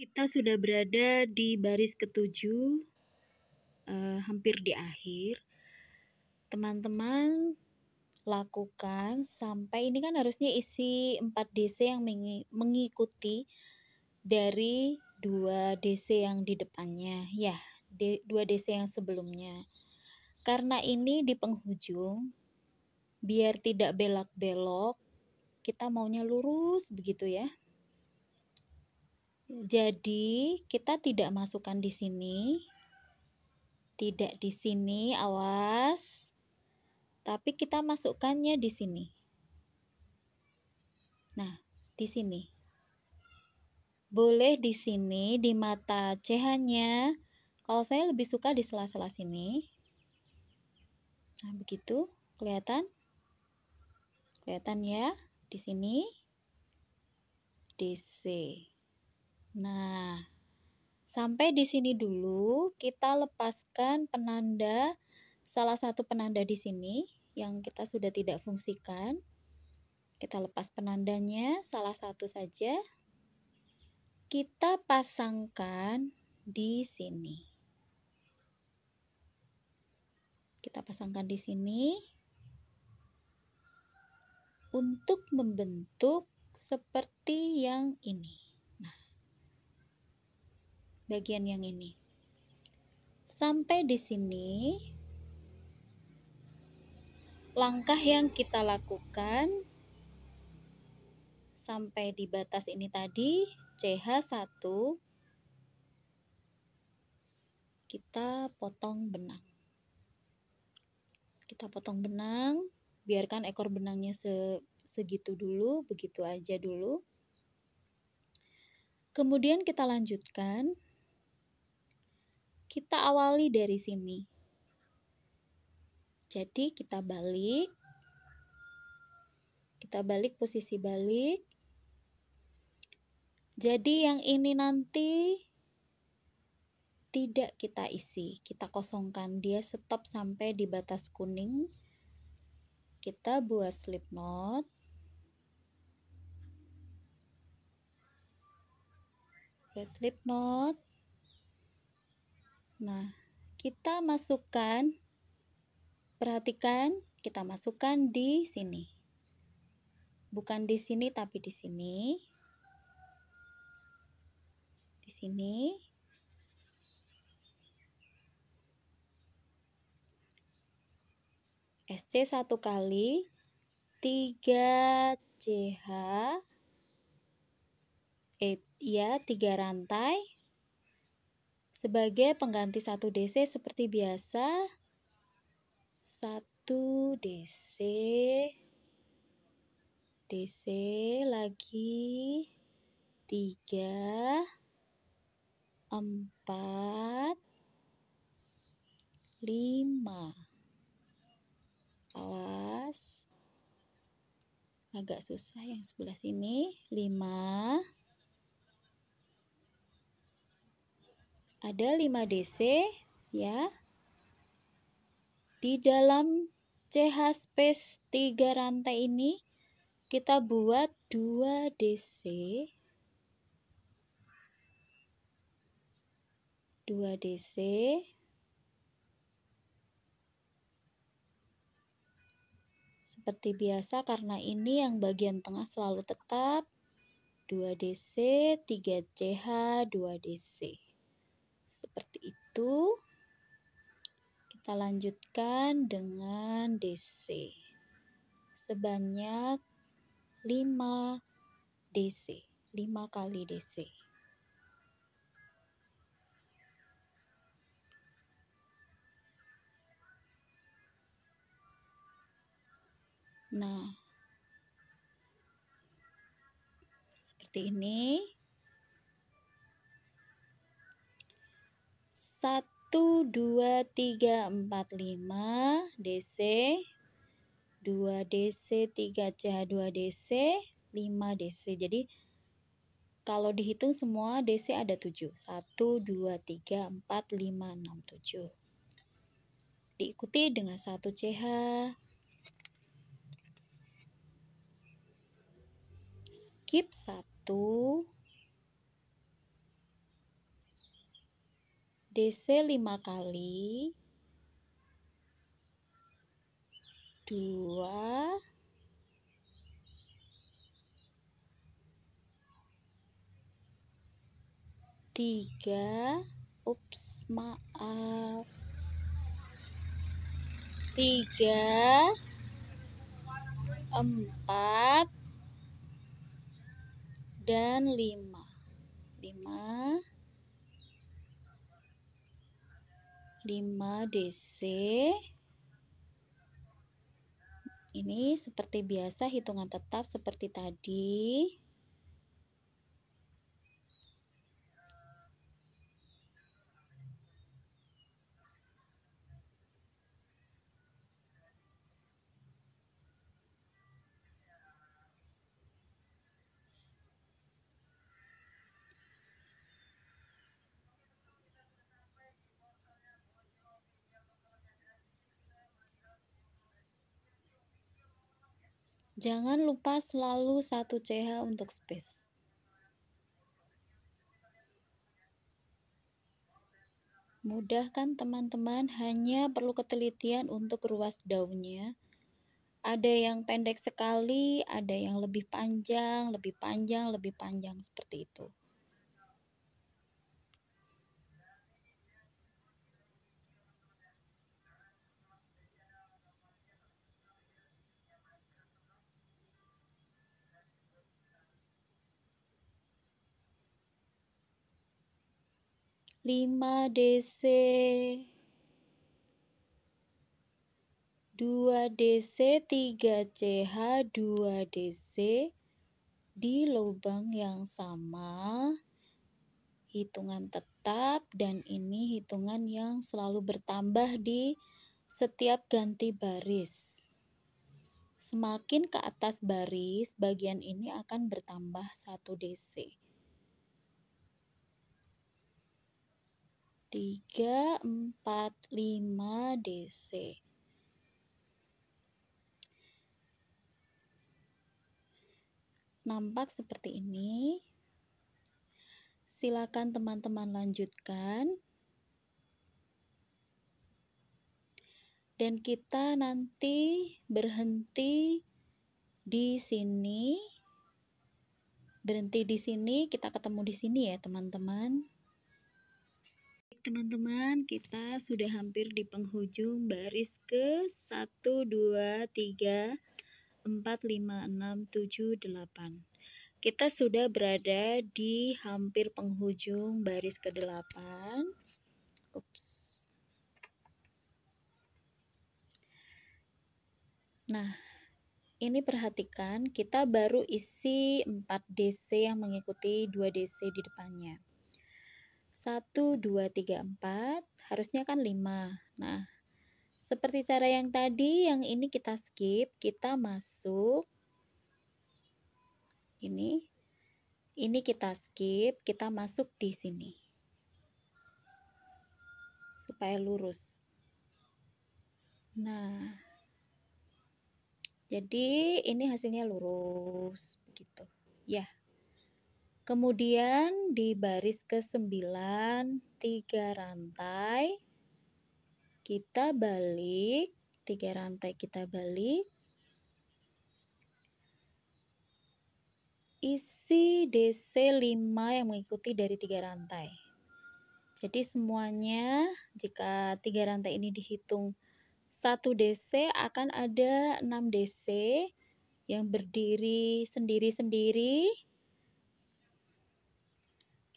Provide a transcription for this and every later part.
Kita sudah berada di baris ketujuh, hampir di akhir. Teman-teman lakukan sampai ini kan harusnya isi 4 DC yang mengikuti dari 2 DC yang di depannya, ya, 2 DC yang sebelumnya. Karena ini di penghujung, biar tidak belok-belok, kita maunya lurus begitu ya. Jadi, kita tidak masukkan di sini, tidak di sini, awas. Tapi kita masukkannya di sini. Nah, di sini. Boleh di sini, di mata CH-nya. Kalau saya lebih suka di sela-sela sini. Nah, begitu. Kelihatan? Kelihatan ya? Di sini. DC. Nah, sampai di sini dulu. Kita lepaskan penanda, salah satu penanda di sini yang kita sudah tidak fungsikan. Kita lepas penandanya, salah satu saja. Kita pasangkan di sini. Kita pasangkan di sini untuk membentuk seperti yang ini. Nah, bagian yang ini. Sampai di sini, langkah yang kita lakukan sampai di batas ini tadi, CH1, kita potong benang. Kita potong benang, biarkan ekor benangnya segitu dulu, begitu aja dulu. Kemudian kita lanjutkan, kita awali dari sini. Jadi kita balik posisi balik. Jadi yang ini nanti tidak kita isi, kita kosongkan, dia stop sampai di batas kuning. Kita buat slip knot. Buat slip knot. Nah, kita masukkan, perhatikan, kita masukkan di sini. Bukan di sini tapi di sini. Di sini. SC 1 kali, 3 CH, 3 rantai. Sebagai pengganti 1 DC seperti biasa, 1 DC, DC lagi, 3, 4, 5. Awas, agak susah yang sebelah sini. 5. Ada 5 DC ya. Di dalam CH space 3 rantai ini kita buat 2 DC. 2 DC. Seperti biasa, karena ini yang bagian tengah selalu tetap, 2 DC, 3 CH, 2 DC. Seperti itu. Kita lanjutkan dengan DC. Sebanyak 5 DC. 5 kali DC. Nah, seperti ini. 1, 2, 3, 4, 5 DC, 2 DC, 3 CH, 2 DC, 5 DC. Jadi kalau dihitung semua DC ada 7. 1, 2, 3, 4, 5, 6, 7. Diikuti dengan 1 CH. Skip 1. DC 5 kali 2 3 maaf 3 4 dan 5 DC. Ini seperti biasa hitungan tetap seperti tadi. Jangan lupa selalu 1 CH untuk space. Mudah kan teman-teman? Hanya perlu ketelitian untuk ruas daunnya. Ada yang pendek sekali, ada yang lebih panjang, lebih panjang, seperti itu. Lima DC 2 DC 3 CH 2 DC di lubang yang sama, hitungan tetap, dan ini hitungan yang selalu bertambah di setiap ganti baris. Semakin ke atas baris, bagian ini akan bertambah 1 DC. 3, 4, 5 DC. Nampak seperti ini. Silakan teman-teman lanjutkan. Dan kita nanti berhenti di sini. Berhenti di sini, kita ketemu di sini ya, teman-teman. Teman-teman, kita sudah hampir di penghujung baris ke 1, 2, 3, 4, 5, 6, 7, 8. Kita sudah berada di hampir penghujung baris ke-8. Nah, ini perhatikan, kita baru isi 4 DC yang mengikuti 2 DC di depannya. 1, 2, 3, 4, harusnya kan 5. Nah, seperti cara yang tadi, yang ini kita skip, kita masuk. Ini kita skip, kita masuk di sini. Supaya lurus. Nah, jadi ini hasilnya lurus, begitu. Ya. Kemudian di baris ke-9, 3 rantai, kita balik, 3 rantai kita balik, isi DC 5 yang mengikuti dari 3 rantai. Jadi semuanya, jika 3 rantai ini dihitung 1 DC, akan ada 6 DC yang berdiri sendiri-sendiri.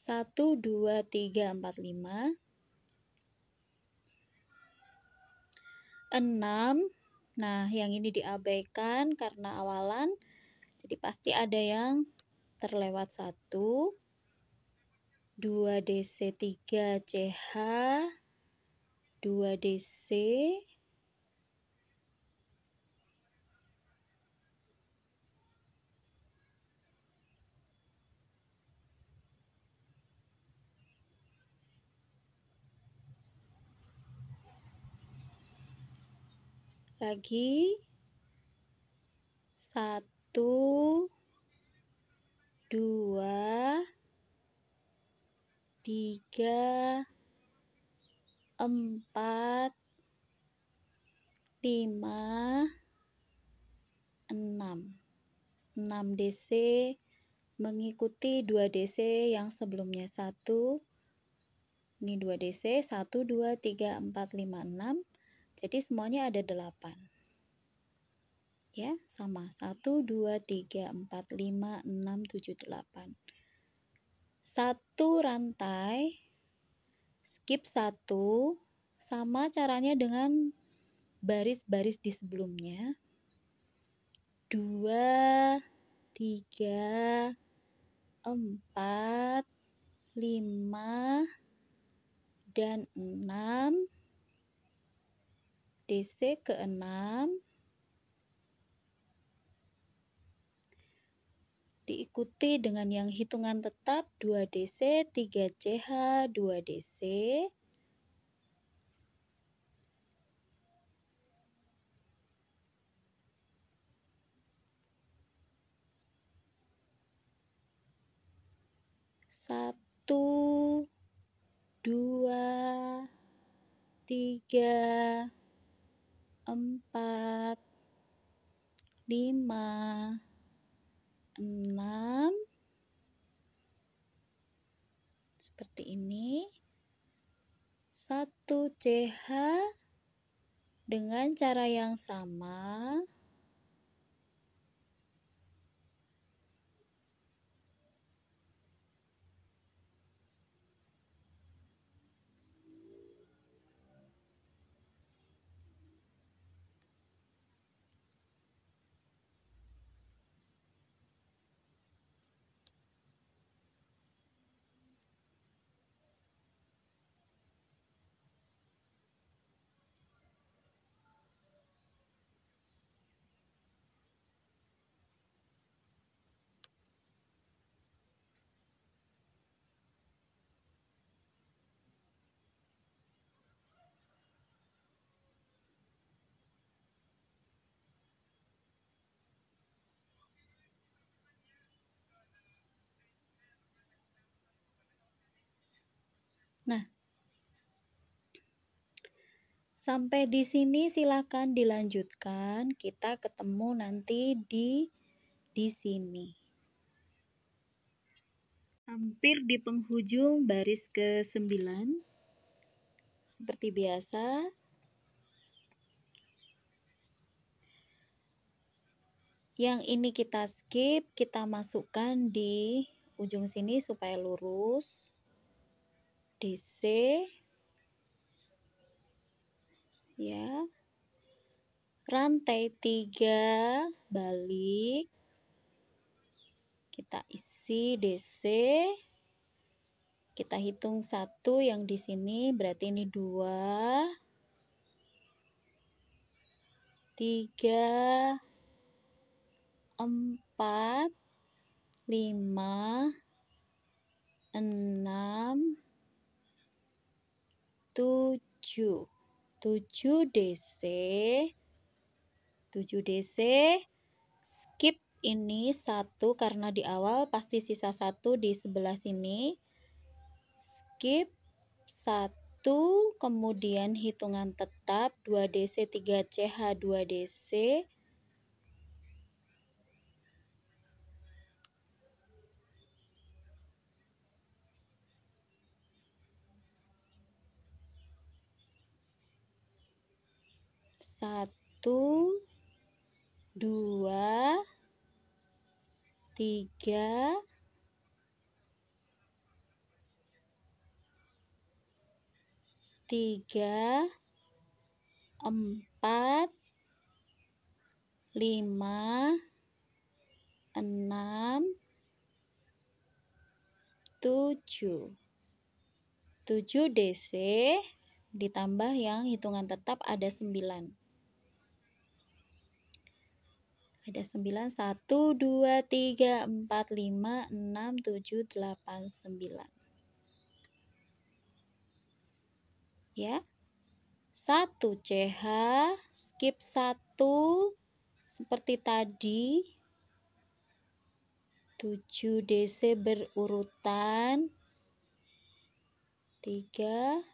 1, 2, 3, 4, 5, 6. Nah, yang ini diabaikan karena awalan, jadi pasti ada yang terlewat 1, 2 DC 3 CH, 2 DC, lagi 1, 2, 3, 4, 5, 6. 6 DC mengikuti 2 DC yang sebelumnya. 1, ini 2 DC, 1, 2, 3, 4, 5, 6. Jadi semuanya ada 8. Ya, sama. 1, 2, 3, 4, 5, 6, 7, 8. Satu rantai, skip 1, sama caranya dengan baris-baris di sebelumnya. 2, 3, 4, 5, dan 6. DC ke 6. Diikuti dengan yang hitungan tetap 2 DC, 3 CH, 2 DC. Satu, 2, 3, 4, 5, 6. Seperti ini. 1 CH dengan cara yang sama. Nah, sampai di sini silakan dilanjutkan. Kita ketemu nanti di sini. Hampir di penghujung baris ke-9. Seperti biasa. Yang ini kita skip, kita masukkan di ujung sini supaya lurus. DC. Ya. Rantai 3 balik. Kita isi DC. Kita hitung 1 yang di sini, berarti ini 2, 3, 4, 5, 6, 7. 7 DC. 7 DC. Skip ini 1 karena di awal pasti sisa 1 di sebelah sini. Skip 1, kemudian hitungan tetap 2 DC, 3 CH, 2 DC. Satu, 2, 3, 4, 5, 6, 7. 7 DC ditambah yang hitungan tetap ada 9. Ada 9, 1, 2, 3, 4, 5, 6, 7, 8, 9. Ya. 1 CH, skip 1 seperti tadi. 7 DC berurutan. 3,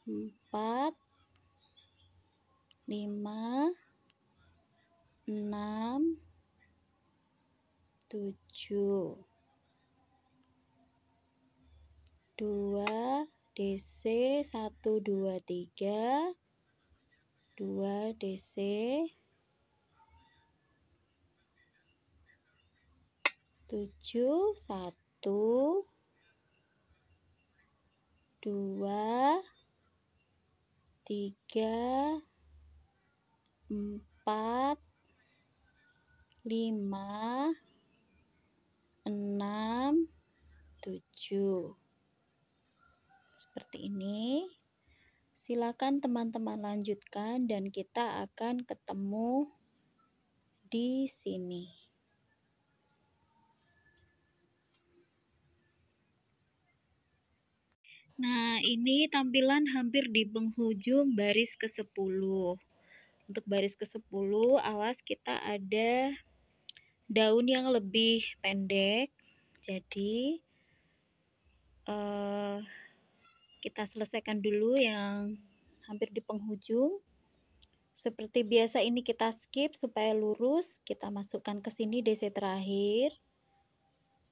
4, 5, 6, 7, 2 DC 1 2 3, 2 DC, 7 1, 2, 3, 4, 5, 6, 7. Seperti ini. Silakan teman-teman lanjutkan dan kita akan ketemu di sini. Nah, ini tampilan hampir di penghujung baris ke-10. Untuk baris ke-10, awas kita ada daun yang lebih pendek. Jadi, kita selesaikan dulu yang hampir di penghujung. Seperti biasa ini kita skip supaya lurus. Kita masukkan ke sini DC terakhir.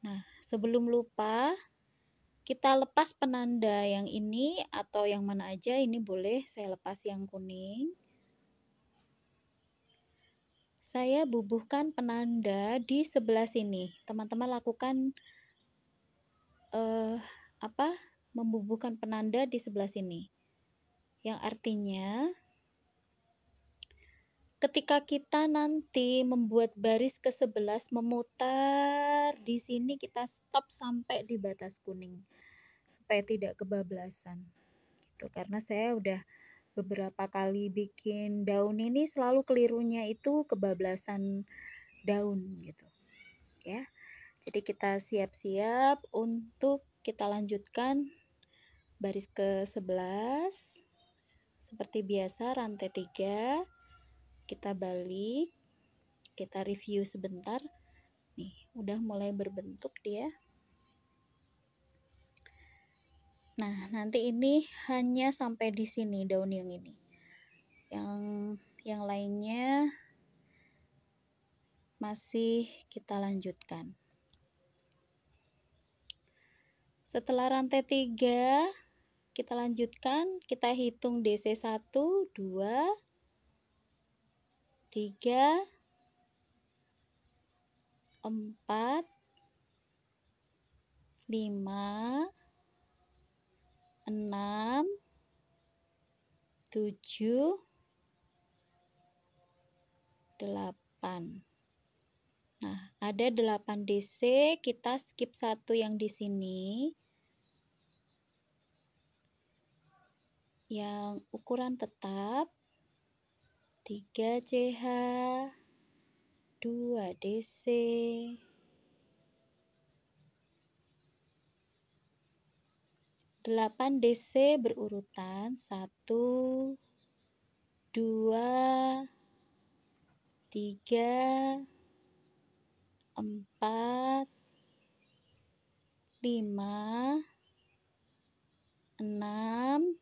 Nah, sebelum lupa, kita lepas penanda yang ini atau yang mana aja. Ini boleh saya lepas yang kuning. Saya bubuhkan penanda di sebelah sini. Teman-teman lakukan membubuhkan penanda di sebelah sini. Yang artinya ketika kita nanti membuat baris ke-11 memutar di sini, kita stop sampai di batas kuning supaya tidak kebablasan. Gitu. Karena saya udah beberapa kali bikin daun ini selalu kelirunya itu kebablasan daun gitu. Ya. Jadi kita siap-siap untuk kita lanjutkan baris ke-11. Seperti biasa rantai 3 kita balik, kita review sebentar. Nih, udah mulai berbentuk dia. Nah, nanti ini hanya sampai di sini daun yang ini. Yang lainnya masih kita lanjutkan. Setelah rantai 3 kita lanjutkan, kita hitung DC 1, 2, 3, 4, 5, 6, 7, 8. Nah, ada 8 DC, kita skip satu yang di sini. Yang ukuran tetap 3 CH, 2 DC, 8 DC berurutan 1, 2, 3, 4, 5, 6,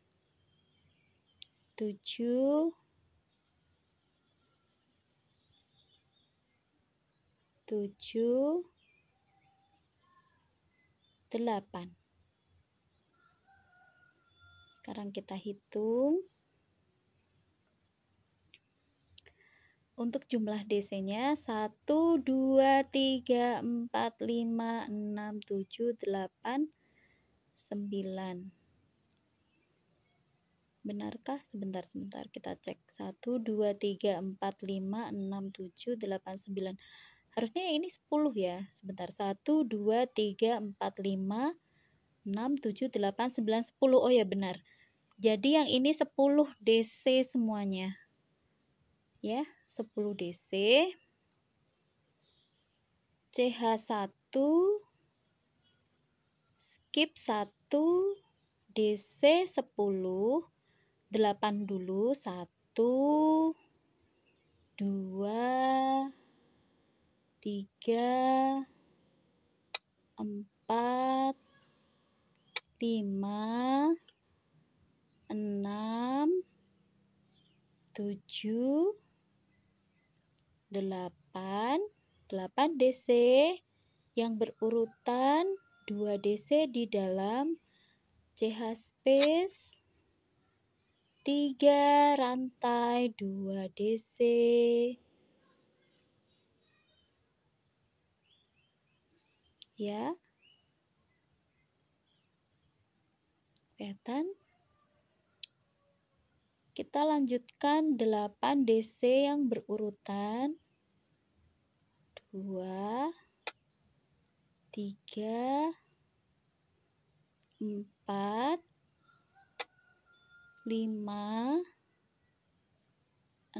7, 8. Sekarang kita hitung. Untuk jumlah DC-nya 1, 2, 3, 4, 5, 6, 7, 8, 9. Benarkah? Sebentar kita cek. 1, 2, 3, 4, 5, 6, 7, 8, 9. Harusnya ini 10 ya. Sebentar. 1, 2, 3, 4, 5, 6, 7, 8, 9, 10. Oh ya benar. Jadi yang ini 10 DC semuanya. Ya, 10 DC. CH1 skip 1 DC 10 8 dulu 1 2 3 4 5 6 7, 8, 8 DC yang berurutan 2 DC di dalam CH space, 3 rantai 2 DC, ya, kelihatan. Kita lanjutkan 8 DC yang berurutan 2, 3, 4, 5,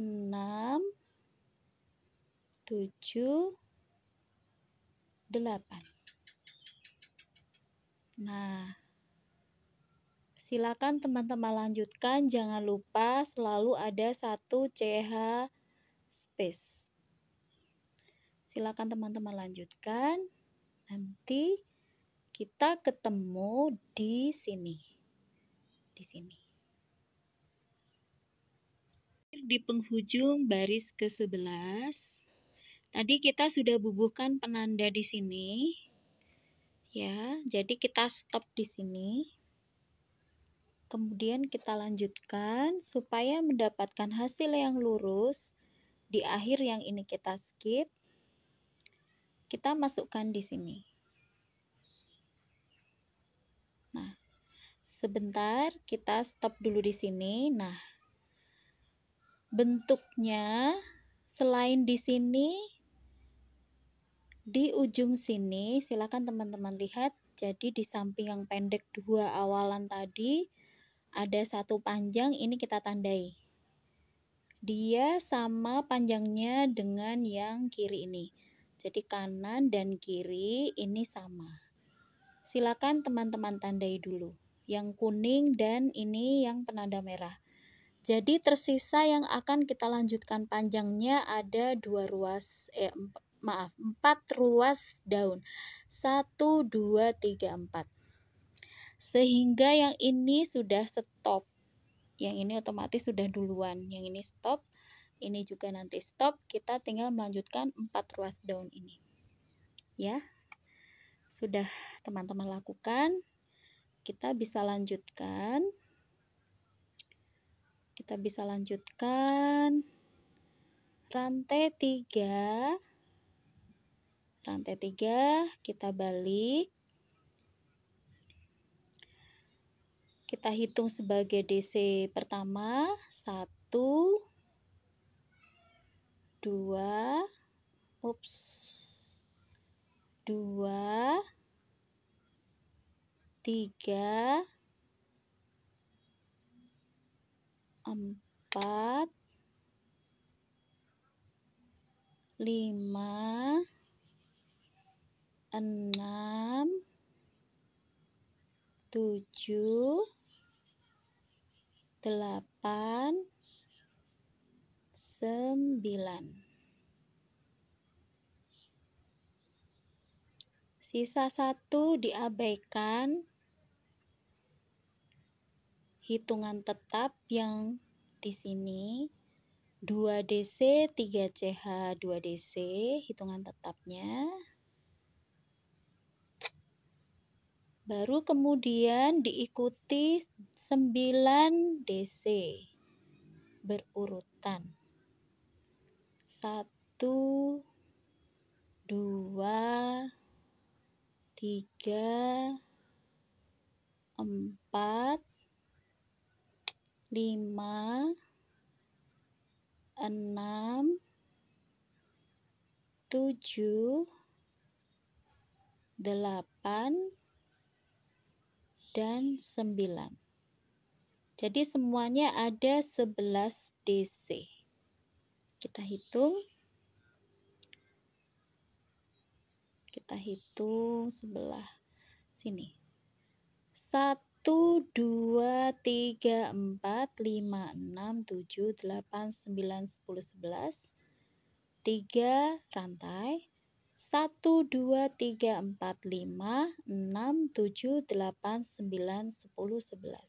6, 7, 8. Nah, silakan teman-teman lanjutkan, jangan lupa selalu ada 1 CH space. Silakan teman-teman lanjutkan. Nanti kita ketemu di sini. Di sini. Di penghujung baris ke-11. Tadi kita sudah bubuhkan penanda di sini. Ya, jadi kita stop di sini. Kemudian kita lanjutkan supaya mendapatkan hasil yang lurus. Di akhir yang ini kita skip. Kita masukkan di sini. Nah, sebentar kita stop dulu di sini. Nah, bentuknya selain di sini, di ujung sini, silakan teman-teman lihat. Jadi di samping yang pendek 2 awalan tadi, ada 1 panjang, ini kita tandai. Dia sama panjangnya dengan yang kiri ini. Jadi kanan dan kiri ini sama. Silakan teman-teman tandai dulu. Yang kuning dan ini yang penanda merah. Jadi tersisa yang akan kita lanjutkan panjangnya ada 4 ruas daun. 1, 2, 3, 4. Sehingga yang ini sudah stop. Yang ini otomatis sudah duluan. Yang ini stop. Ini juga nanti stop. Kita tinggal melanjutkan 4 ruas daun ini. Ya. Sudah teman-teman lakukan. Kita bisa lanjutkan. Kita bisa lanjutkan rantai 3. Rantai 3 kita balik. Kita hitung sebagai DC pertama. 1, 2, 2, 3, 4, 5, 6, 7, 8, 9. Sisa 1 diabaikan. Hitungan tetap yang di sini 2 DC, 3 CH, 2 DC, hitungan tetapnya. Baru kemudian diikuti 9 DC berurutan. 1, 2, 3, 4, 5, 6, 7, 8, dan 9. Jadi semuanya ada 11 DC. Kita hitung. Kita hitung sebelah sini. 1, 2, 3, 4, 5, 6, 7, 8, 9, 10, 11. 3 rantai. 1, 2, 3, 4, 5, 6, 7, 8, 9, 10, 11.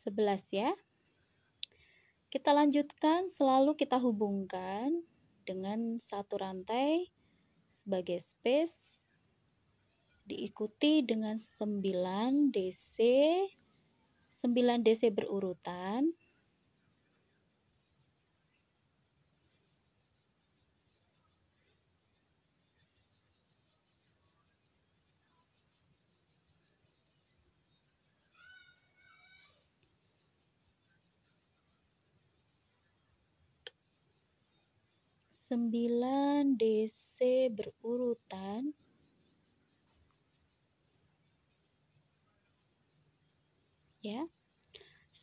11 ya. Kita lanjutkan, selalu kita hubungkan dengan satu rantai sebagai space, diikuti dengan 9 DC, 9 DC berurutan. Sembilan DC berurutan. Ya.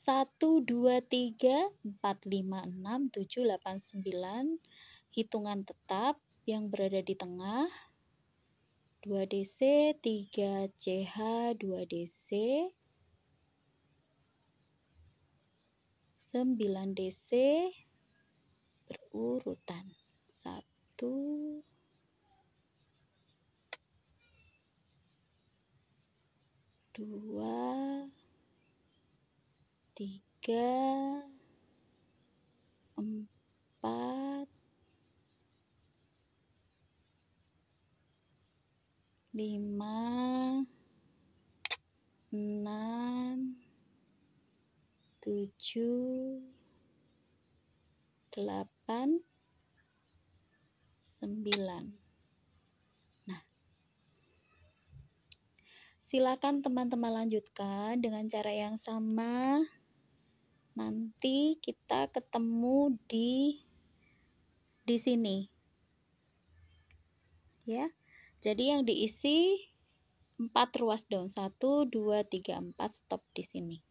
1, 2, 3, 4, 5, 6, 7, 8, 9. Hitungan tetap yang berada di tengah. 2 DC, 3 CH, 2 DC. 9 DC berurutan. 1, 2, 3, 4, 5, 6, 7, 8, 9. Nah, silakan teman-teman lanjutkan dengan cara yang sama. Nanti kita ketemu di sini. Ya. Jadi yang diisi 4 ruas daun. 1, 2, 3, 4, stop di sini.